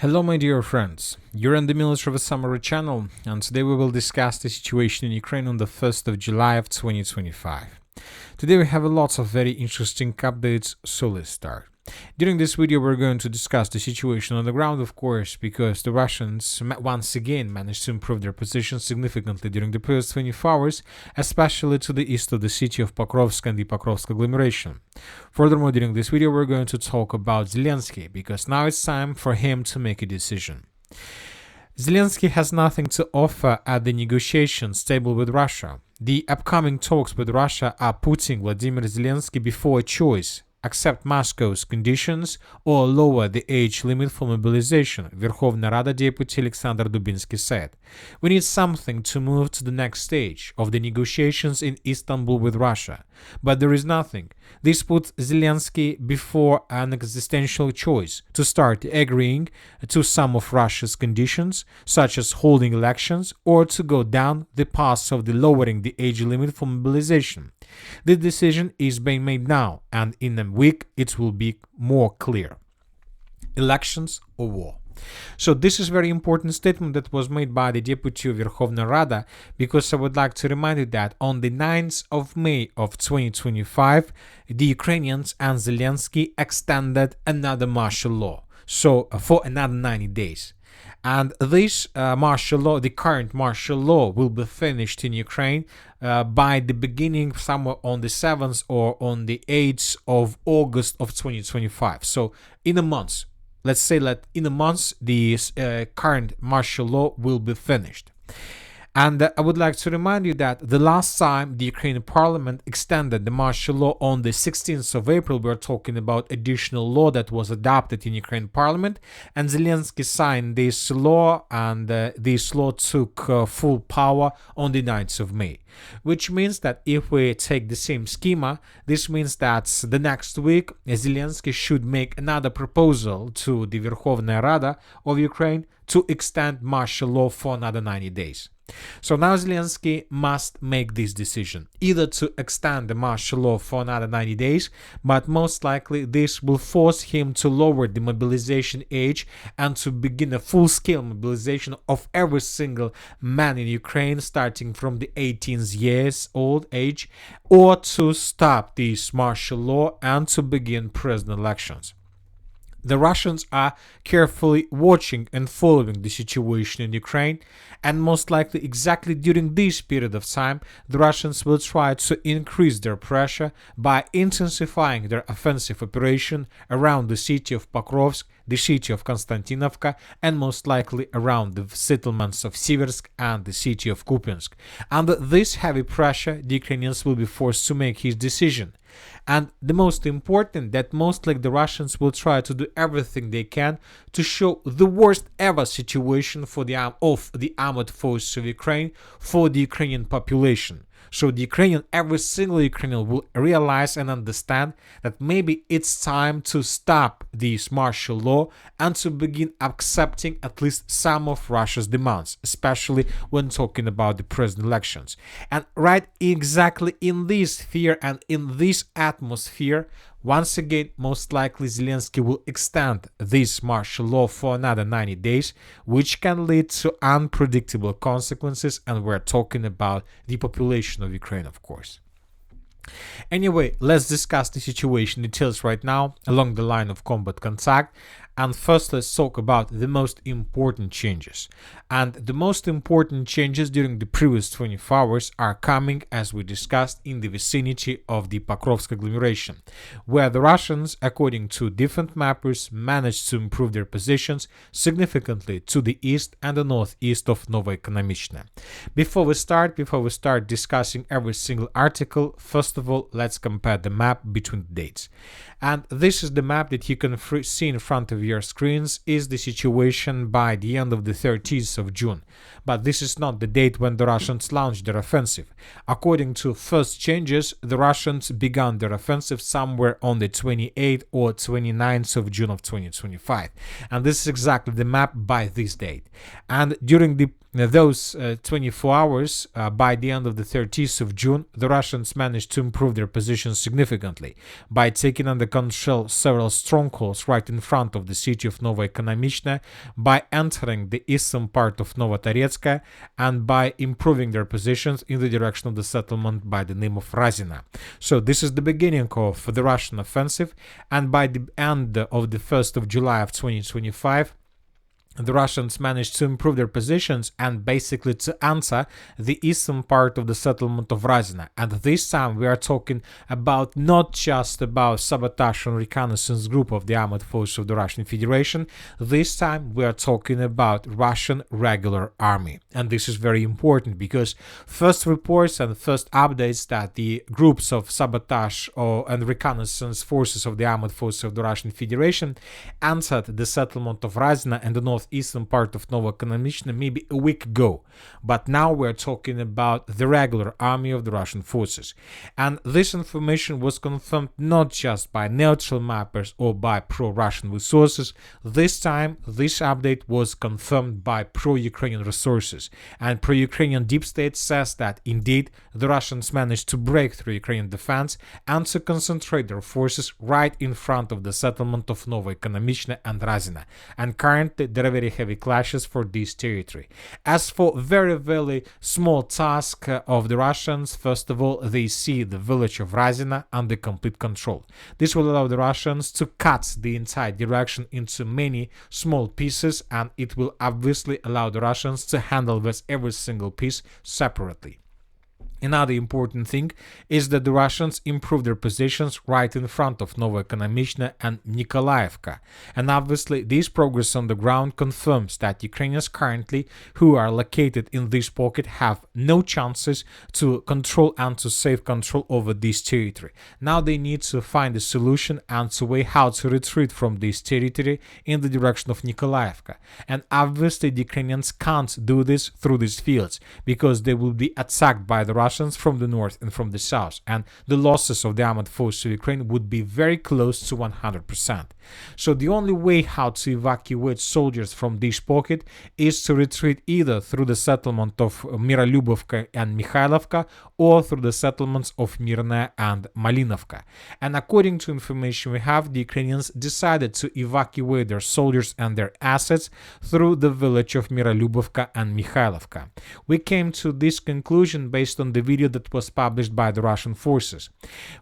Hello my dear friends, you're in the Military Summary channel, and today we will discuss the situation in Ukraine on the 1st of July of 2025. Today we have lots of very interesting updates, so let's start. During this video we're going to discuss the situation on the ground, of course, because the Russians once again managed to improve their position significantly during the previous 24 hours, especially to the east of the city of Pokrovsk and the Pokrovsk Agglomeration. Furthermore, during this video we're going to talk about Zelensky, because now it's time for him to make a decision. Zelensky has nothing to offer at the negotiations table with Russia. The upcoming talks with Russia are putting Vladimir Zelensky before a choice: accept Moscow's conditions or lower the age limit for mobilization, Verkhovna Rada Deputy Alexander Dubinsky said. We need something to move to the next stage of the negotiations in Istanbul with Russia. But there is nothing. This puts Zelensky before an existential choice: to start agreeing to some of Russia's conditions, such as holding elections, or to go down the path of the lowering the age limit for mobilization. The decision is being made now, and in a week it will be more clear. Elections or war? So this is a very important statement that was made by the Deputy of Verkhovna Rada, because I would like to remind you that on the 9th of May of 2025, the Ukrainians and Zelensky extended another martial law, so for another 90 days. And this martial law, the current martial law, will be finished in Ukraine by the beginning somewhere on the 7th or on the 8th of August of 2025. So in a month, let's say that in a month, the current martial law will be finished. And I would like to remind you that the last time the Ukrainian parliament extended the martial law on the 16th of April, we're talking about additional law that was adopted in Ukrainian parliament, and Zelensky signed this law, and this law took full power on the 9th of May. Which means that if we take the same schema, this means that the next week Zelensky should make another proposal to the Verkhovna Rada of Ukraine to extend martial law for another 90 days. So now Zelensky must make this decision, either to extend the martial law for another 90 days, but most likely this will force him to lower the mobilization age and to begin a full-scale mobilization of every single man in Ukraine starting from the 18 years old age, or to stop this martial law and to begin president elections. The Russians are carefully watching and following the situation in Ukraine, and most likely exactly during this period of time, the Russians will try to increase their pressure by intensifying their offensive operation around the city of Pokrovsk, the city of Konstantinovka, and most likely around the settlements of Siversk and the city of Kupiansk. Under this heavy pressure, the Ukrainians will be forced to make his decision. And the most important, that most like the Russians will try to do everything they can to show the worst ever situation for the armed forces of Ukraine, for the Ukrainian population. So every single Ukrainian will realize and understand that maybe it's time to stop this martial law and to begin accepting at least some of Russia's demands, especially when talking about the president elections. And right exactly in this sphere and in this atmosphere, once again, most likely Zelensky will extend this martial law for another 90 days, which can lead to unpredictable consequences, and we're talking about the population of Ukraine, of course. Anyway, let's discuss the situation details right now along the line of combat contact. And first, let's talk about the most important changes. And the most important changes during the previous 24 hours are coming, as we discussed, in the vicinity of the Pokrovsk agglomeration, where the Russians, according to different mappers, managed to improve their positions significantly to the east and the northeast of Novoekonomichne. Before we start discussing every single article, first of all, let's compare the map between the dates. And this is the map that you can see in front of your screens, is the situation by the end of the 30th of June. But this is not the date when the Russians launched their offensive. According to first changes, the Russians began their offensive somewhere on the 28th or 29th of June of 2025. And this is exactly the map by this date. And during the those 24 hours, by the end of the 30th of June, the Russians managed to improve their position significantly by taking under control several strongholds right in front of the city of Novoekonomichne, by entering the eastern part of Novotoretska, and by improving their positions in the direction of the settlement by the name of Razina. So this is the beginning of the Russian offensive, and by the end of the 1st of July of 2025, the Russians managed to improve their positions and basically to answer the eastern part of the settlement of Razina. And this time we are talking about not just about sabotage and reconnaissance group of the armed forces of the Russian Federation. This time we are talking about Russian regular army. And this is very important because first reports and first updates that the groups of sabotage and reconnaissance forces of the armed forces of the Russian Federation entered the settlement of Razina and the northeastern part of Novoekonomichne maybe a week ago. But now we're talking about the regular army of the Russian forces. And this information was confirmed not just by neutral mappers or by pro-Russian resources. This time, this update was confirmed by pro-Ukrainian resources. And pro-Ukrainian deep state says that indeed the Russians managed to break through Ukrainian defense and to concentrate their forces right in front of the settlement of Novoekonomichne and Razina. And currently there are very heavy clashes for this territory. As for very small task of the Russians, first of all, they see the village of Razina under complete control. This will allow the Russians to cut the entire direction into many small pieces, and it will obviously allow the Russians to handle this every single piece separately. Another important thing is that the Russians improved their positions right in front of Novoekonomichne and Nikolaevka. And obviously, this progress on the ground confirms that Ukrainians currently, who are located in this pocket, have no chances to control and to save control over this territory. Now they need to find a solution and to way how to retreat from this territory in the direction of Nikolaevka. And obviously, the Ukrainians can't do this through these fields because they will be attacked by the Russians from the north and from the south, and the losses of the armed forces of Ukraine would be very close to 100%. So the only way how to evacuate soldiers from this pocket is to retreat either through the settlement of Mirolubovka and Mikhailovka or through the settlements of Mirne and Malinovka. And according to information we have, the Ukrainians decided to evacuate their soldiers and their assets through the village of Mirolubovka and Mikhailovka. We came to this conclusion based on the video that was published by the Russian forces.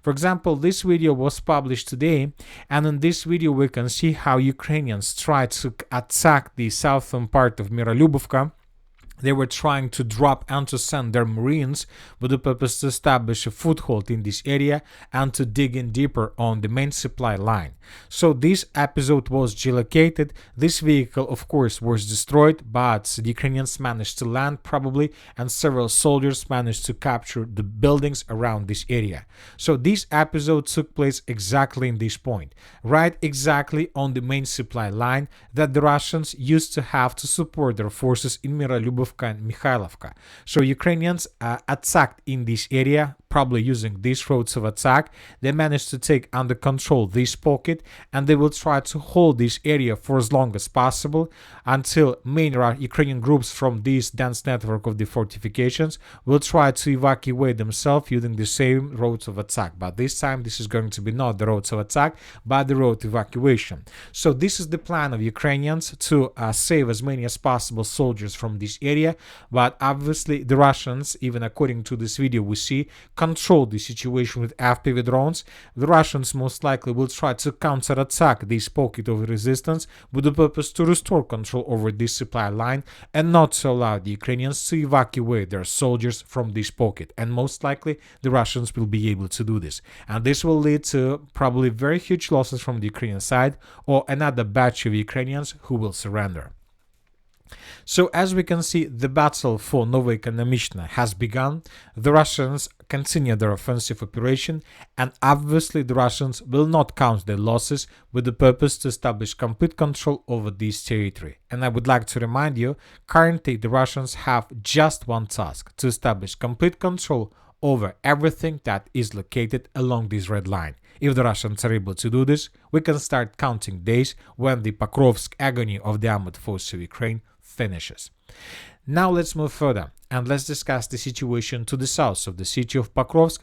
For example, this video was published today, and in this video we can see how Ukrainians tried to attack the southern part of Mirolubovka. They were trying to drop and to send their Marines with the purpose to establish a foothold in this area and to dig in deeper on the main supply line. So this episode was geolocated. This vehicle, of course, was destroyed, but the Ukrainians managed to land probably, and several soldiers managed to capture the buildings around this area. So this episode took place exactly in this point, right exactly on the main supply line that the Russians used to have to support their forces in Mirolubov and Mikhailovka. So Ukrainians attacked in this area, probably using these roads of attack. They managed to take under control this pocket, and they will try to hold this area for as long as possible until main Ukrainian groups from this dense network of the fortifications will try to evacuate themselves using the same roads of attack. But this time this is going to be not the roads of attack, but the road evacuation. So this is the plan of Ukrainians to save as many as possible soldiers from this area. But obviously the Russians, even according to this video we see, control the situation with FPV drones. The Russians most likely will try to counterattack this pocket of resistance with the purpose to restore control over this supply line and not to allow the Ukrainians to evacuate their soldiers from this pocket. And most likely the Russians will be able to do this. And this will lead to probably very huge losses from the Ukrainian side, or another batch of Ukrainians who will surrender. So as we can see, the battle for Novoekonomichne has begun. The Russians continue their offensive operation, and obviously the Russians will not count their losses with the purpose to establish complete control over this territory. And I would like to remind you, currently the Russians have just one task: to establish complete control over everything that is located along this red line. If the Russians are able to do this, we can start counting days when the Pokrovsk agony of the armored forces of Ukraine finishes. Now let's move further and let's discuss the situation to the south of the city of Pokrovsk.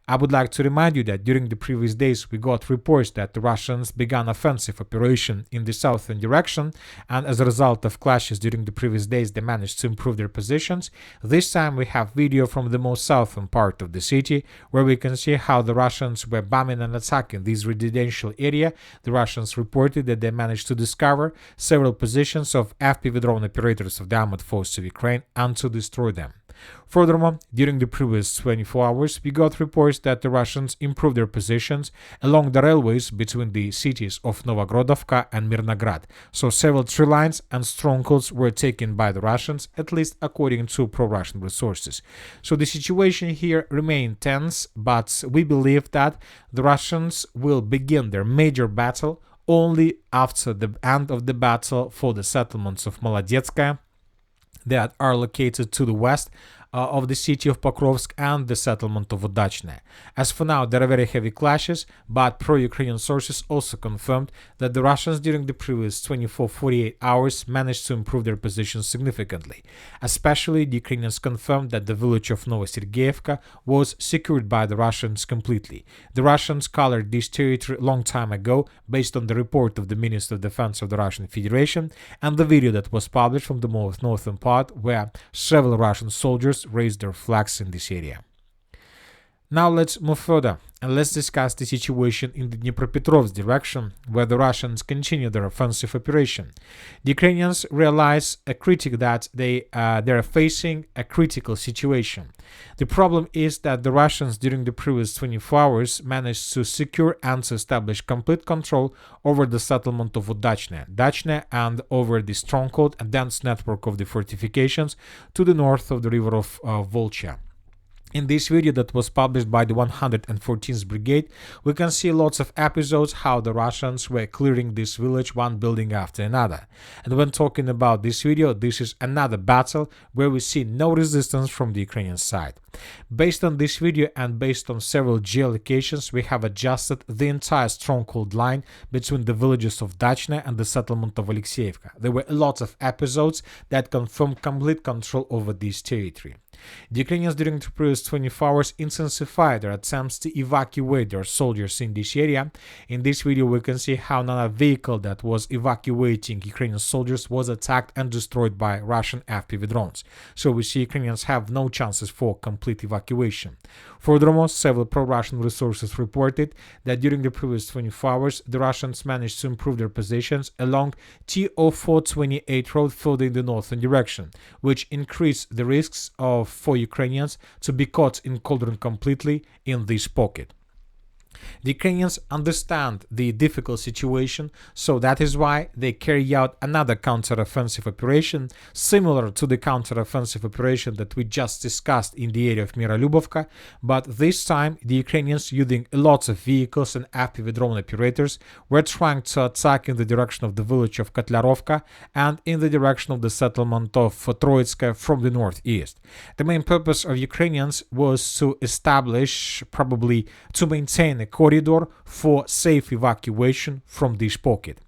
I would like to remind you that during the previous days we got reports that the Russians began offensive operation in the southern direction, and as a result of clashes during the previous days they managed to improve their positions. This time we have video from the most southern part of the city where we can see how the Russians were bombing and attacking this residential area. The Russians reported that they managed to discover several positions of FPV drone operators of the armored forces of Ukraine and to destroy them. Furthermore, during the previous 24 hours, we got reports that the Russians improved their positions along the railways between the cities of Novogrodovka and Mirnograd, so several tree lines and strongholds were taken by the Russians, at least according to pro-Russian resources. So the situation here remains tense, but we believe that the Russians will begin their major battle only after the end of the battle for the settlements of Molodetskaya that are located to the west of the city of Pokrovsk and the settlement of Udachne. As for now, there are very heavy clashes, but pro-Ukrainian sources also confirmed that the Russians during the previous 24-48 hours managed to improve their position significantly. Especially, the Ukrainians confirmed that the village of Novosergeyevka was secured by the Russians completely. The Russians colored this territory a long time ago based on the report of the Minister of Defense of the Russian Federation and the video that was published from the most northern part where several Russian soldiers raised their flags in this area. Now let's move further and let's discuss the situation in the Dnipropetrovsk direction where the Russians continue their offensive operation. The Ukrainians realize that they are facing a critical situation. The problem is that the Russians during the previous 24 hours managed to secure and to establish complete control over the settlement of Udachne and over the stronghold and dense network of the fortifications to the north of the river of Volcha. In this video that was published by the 114th Brigade, we can see lots of episodes how the Russians were clearing this village one building after another. And when talking about this video, this is another battle where we see no resistance from the Ukrainian side. Based on this video and based on several geolocations, we have adjusted the entire stronghold line between the villages of Dachne and the settlement of Alexeyevka. There were a lot of episodes that confirmed complete control over this territory. The Ukrainians during the previous 24 hours intensified their attempts to evacuate their soldiers in this area. In this video we can see how another vehicle that was evacuating Ukrainian soldiers was attacked and destroyed by Russian FPV drones. So we see Ukrainians have no chances for complete evacuation. Furthermore, several pro-Russian resources reported that during the previous 24 hours the Russians managed to improve their positions along T0428 road further in the northern direction, which increased the risks for Ukrainians to be caught in cauldron completely in this pocket. The Ukrainians understand the difficult situation, so that is why they carry out another counter-offensive operation similar to the counter-offensive operation that we just discussed in the area of Mirolubovka, but this time the Ukrainians, using lots of vehicles and FPV drone operators, were trying to attack in the direction of the village of Kotlarovka and in the direction of the settlement of Troitska from the northeast. The main purpose of Ukrainians was to establish, probably to maintain a corridor for safe evacuation from this pocket.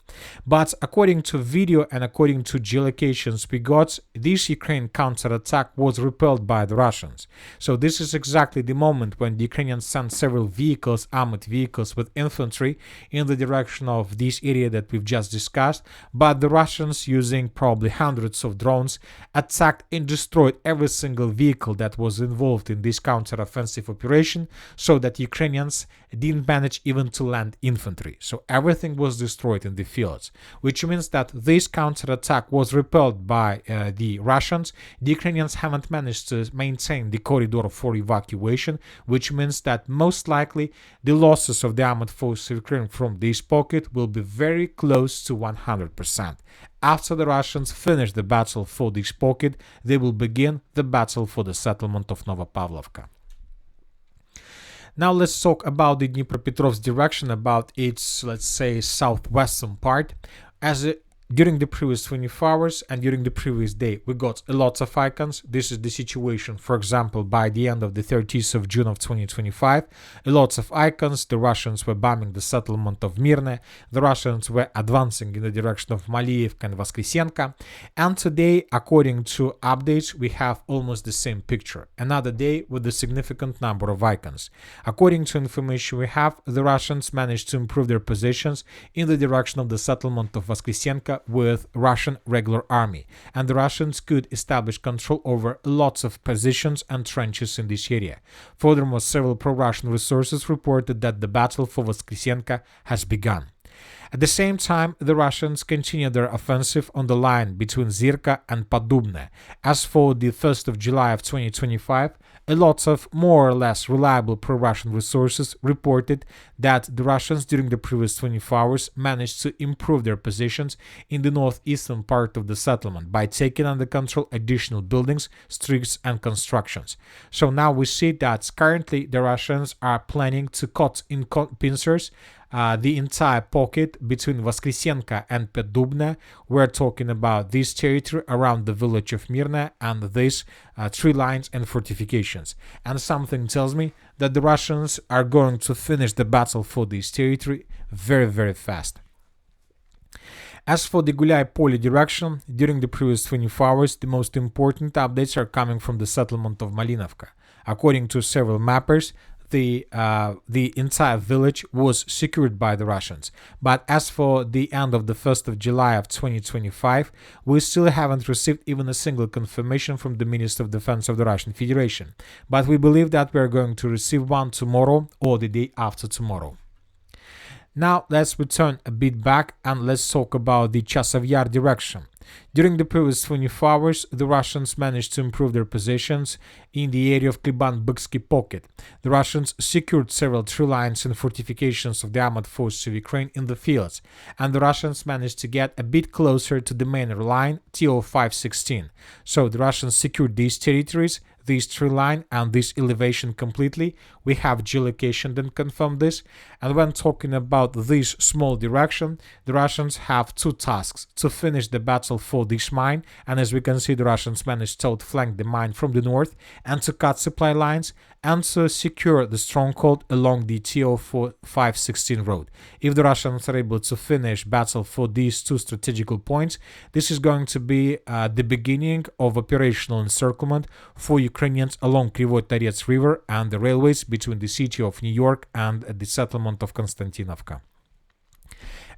But according to video and according to geolocations we got, this Ukraine counterattack was repelled by the Russians. So this is exactly the moment when the Ukrainians sent several vehicles, armored vehicles with infantry in the direction of this area that we've just discussed, but the Russians, using probably hundreds of drones, attacked and destroyed every single vehicle that was involved in this counter-offensive operation, so that Ukrainians didn't manage even to land infantry. So everything was destroyed in the fields, which means that this counterattack was repelled by the Russians. The Ukrainians haven't managed to maintain the corridor for evacuation, which means that most likely the losses of the armored forces of Ukraine from this pocket will be very close to 100%. After the Russians finish the battle for this pocket, they will begin the battle for the settlement of Novopavlovka. Now let's talk about the Dnipropetrovsk direction, about its, let's say, southwestern part. As during the previous 24 hours and during the previous day, we got a lot of icons. This is the situation, for example, by the end of the 30th of June of 2025. A lot of icons. The Russians were bombing the settlement of Mirne. The Russians were advancing in the direction of Malievka and Voskresenka. And today, according to updates, we have almost the same picture. Another day with a significant number of icons. According to information we have, the Russians managed to improve their positions in the direction of the settlement of Voskresenka with Russian regular army, and the Russians could establish control over lots of positions and trenches in this area. Furthermore, several pro-Russian resources reported that the battle for Voskresenka has begun. At the same time, the Russians continued their offensive on the line between Zirka and Podubne. As for the 1st of July of 2025, a lot of more or less reliable pro-Russian resources reported that the Russians during the previous 24 hours managed to improve their positions in the northeastern part of the settlement by taking under control additional buildings, streets and constructions. So now we see that currently the Russians are planning to cut in pincers the entire pocket between Voskresenka and Podubne. We're talking about this territory around the village of Mirne and these tree lines and fortifications. And something tells me that the Russians are going to finish the battle for this territory very, very fast. As for the Huliaypole direction, during the previous 24 hours, the most important updates are coming from the settlement of Malinovka. According to several mappers, the entire village was secured by the Russians. But as for the end of the 1st of July of 2025, we still haven't received even a single confirmation from the Minister of Defense of the Russian Federation. But we believe that we are going to receive one tomorrow or the day after tomorrow. Now let's return a bit back and let's talk about the Chasiv Yar direction. During the previous 24 hours, the Russians managed to improve their positions in the area of Kupiansk pocket. The Russians secured several tree lines and fortifications of the armored forces of Ukraine in the fields, and the Russians managed to get a bit closer to the main line TO516. So the Russians secured these territories, this tree line and this elevation completely. We have geolocation and confirm this. And when talking about this small direction, the Russians have two tasks: to finish the battle for this mine, and as we can see, the Russians managed to outflank the mine from the north, and to cut supply lines, and to secure the stronghold along the TO516 road. If the Russians are able to finish battle for these two strategical points, this is going to be the beginning of operational encirclement for Ukrainians along Krivoy-Tarets River and the railways between the city of New York and the settlement of Konstantinovka.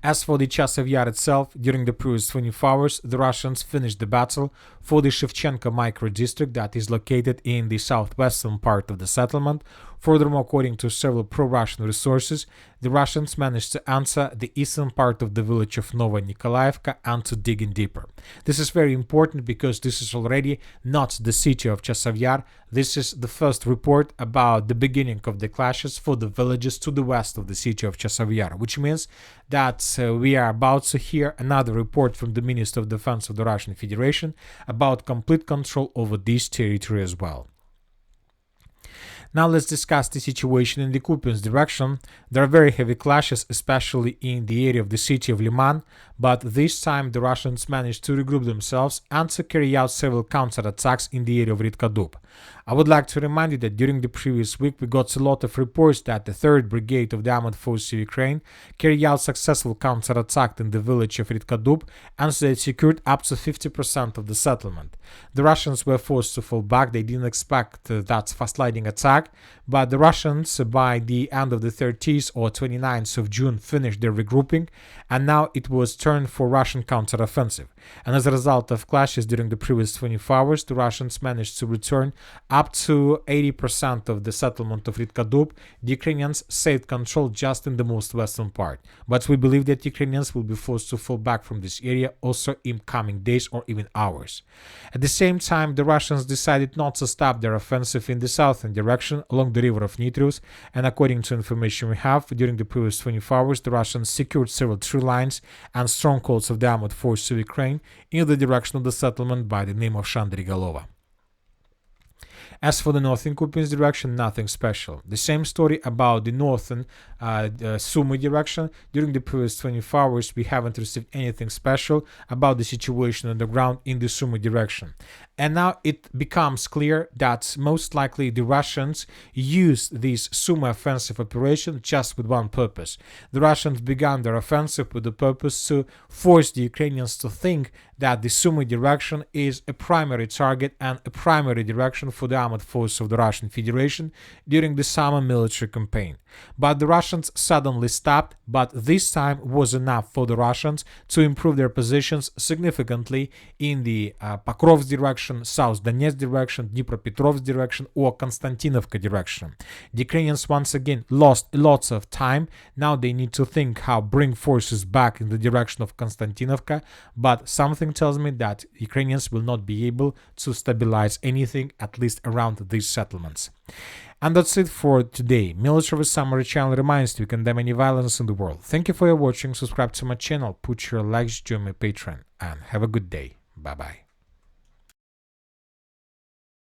As for the Chasiv Yar itself, during the previous 24 hours, the Russians finished the battle for the Shevchenko micro-district that is located in the southwestern part of the settlement. Furthermore, according to several pro-Russian resources, the Russians managed to enter the eastern part of the village of Nova Nikolaevka and to dig in deeper. This is very important because this is already not the city of Chasiv Yar. This is the first report about the beginning of the clashes for the villages to the west of the city of Chasiv Yar, which means that we are about to hear another report from the Minister of Defense of the Russian Federation about complete control over this territory as well. Now let's discuss the situation in the Kupiansk direction. There are very heavy clashes, especially in the area of the city of Liman, but this time the Russians managed to regroup themselves and to carry out several counterattacks in the area of Ritkadub. I would like to remind you that during the previous week we got a lot of reports that the 3rd Brigade of the Armored Forces of Ukraine carried out successful counterattack in the village of Ritkadub, and so they secured up to 50% of the settlement. The Russians were forced to fall back. They didn't expect that fast-sliding attack, but the Russians by the end of the 30th or 29th of June finished their regrouping, and now it was turned for Russian counteroffensive. And as a result of clashes during the previous 24 hours, the Russians managed to return up to 80% of the settlement of Ritkadub. The Ukrainians saved control just in the most western part, but we believe that Ukrainians will be forced to fall back from this area also in coming days or even hours. At the same time, the Russians decided not to stop their offensive in the southern direction along the river of Nitrius, and according to information we have, during the previous 24 hours, the Russians secured several tree lines and strongholds of the armored forces of Ukraine in the direction of the settlement by the name of Shandrigalova. As for the northern Kupiansk direction, nothing special. The same story about the northern Sumy direction. During the previous 24 hours, we haven't received anything special about the situation on the ground in the Sumy direction. And now it becomes clear that most likely the Russians used this Sumy offensive operation just with one purpose. The Russians began their offensive with the purpose to force the Ukrainians to think that the Sumy direction is a primary target and a primary direction for the armed force of the Russian Federation during the summer military campaign. But the Russians suddenly stopped, but this time was enough for the Russians to improve their positions significantly in the Pokrovsk direction, South Donetsk direction, Dnipropetrovsk direction, or Konstantinovka direction. The Ukrainians once again lost lots of time. Now they need to think how bring forces back in the direction of Konstantinovka, but something tells me that Ukrainians will not be able to stabilize anything, at least around these settlements. And that's it for today. Military Summary channel reminds you to condemn any violence in the world. Thank you for your watching, subscribe to my channel, put your likes, join my Patreon, and have a good day. Bye bye.